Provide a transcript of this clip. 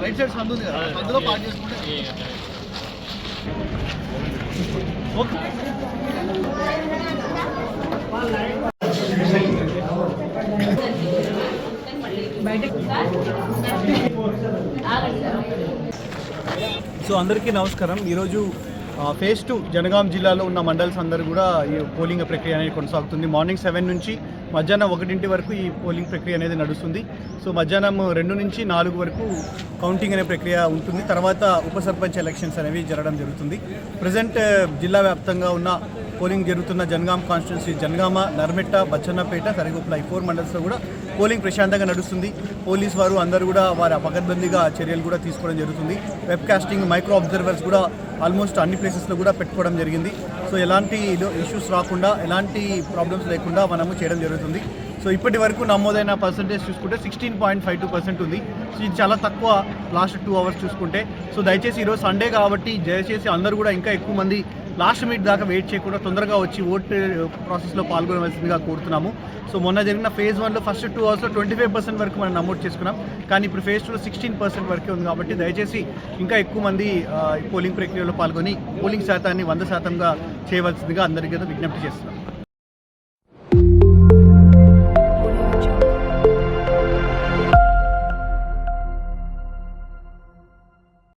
Right side సందు ఉంది కదా, సందులో పార్క్ చేసుకుంటే ఓకే. సో అందరికీ నమస్కారం. ఈరోజు ఫేజ్ 2 జనగాం జిల్లాలో ఉన్న మండల్స్ అందరూ కూడా ఈ పోలింగ్ ప్రక్రియ అనేది కొనసాగుతుంది. మార్నింగ్ 7 నుంచి మధ్యాహ్నం 1 వరకు ఈ పోలింగ్ ప్రక్రియ అనేది నడుస్తుంది. సో మధ్యాహ్నం 2 నుంచి 4 వరకు కౌంటింగ్ అనే ప్రక్రియ ఉంటుంది. తర్వాత ఉప సర్పంచ్ ఎలక్షన్స్ అనేవి జరగడం జరుగుతుంది. ప్రజెంట్ జిల్లా వ్యాప్తంగా ఉన్న పోలింగ్ జరుగుతున్న జనగాం కాన్స్టిట్యున్సీ, జనగామ, నర్మెట్ట, బచ్చన్నపేట, సరిగొప్పల ఈ 4 మండల్స్లో కూడా పోలింగ్ ప్రశాంతంగా నడుస్తుంది. పోలీస్ వారు అందరూ కూడా వారి పకడ్బందీగా చర్యలు కూడా తీసుకోవడం జరుగుతుంది. వెబ్ కాస్టింగ్, మైక్రో అబ్జర్వర్స్ కూడా ఆల్మోస్ట్ అన్ని ప్లేసెస్లో కూడా పెట్టుకోవడం జరిగింది. సో ఎలాంటి ఇష్యూస్ రాకుండా, ఎలాంటి ప్రాబ్లమ్స్ లేకుండా మనము చేయడం జరుగుతుంది. సో ఇప్పటి వరకు నమోదైన పర్సంటేజ్ చూసుకుంటే 16.52% ఉంది. సో ఇది చాలా తక్కువ లాస్ట్ 2 అవర్స్ చూసుకుంటే. సో దయచేసి ఈరోజు సండే కాబట్టి దయచేసి అందరూ కూడా ఇంకా ఎక్కువ మంది లాస్ట్ మినిట్ దాకా వెయిట్ చేయకుండా తొందరగా వచ్చి ఓట్ ప్రాసెస్లో పాల్గొనవలసిందిగా కోరుతున్నాము. సో మొన్న జరిగిన ఫేజ్ 1లో ఫస్ట్ 2 అవర్స్లో 25% వరకు మనం నమోదు చేసుకున్నాం. కానీ ఇప్పుడు ఫేజ్ 2లో 16% వరకే ఉంది. కాబట్టి దయచేసి ఇంకా ఎక్కువ మంది పోలింగ్ ప్రక్రియలో పాల్గొని పోలింగ్ శాతాన్ని 100%గా చేయవలసిందిగా అందరికీ విజ్ఞప్తి చేస్తున్నాం.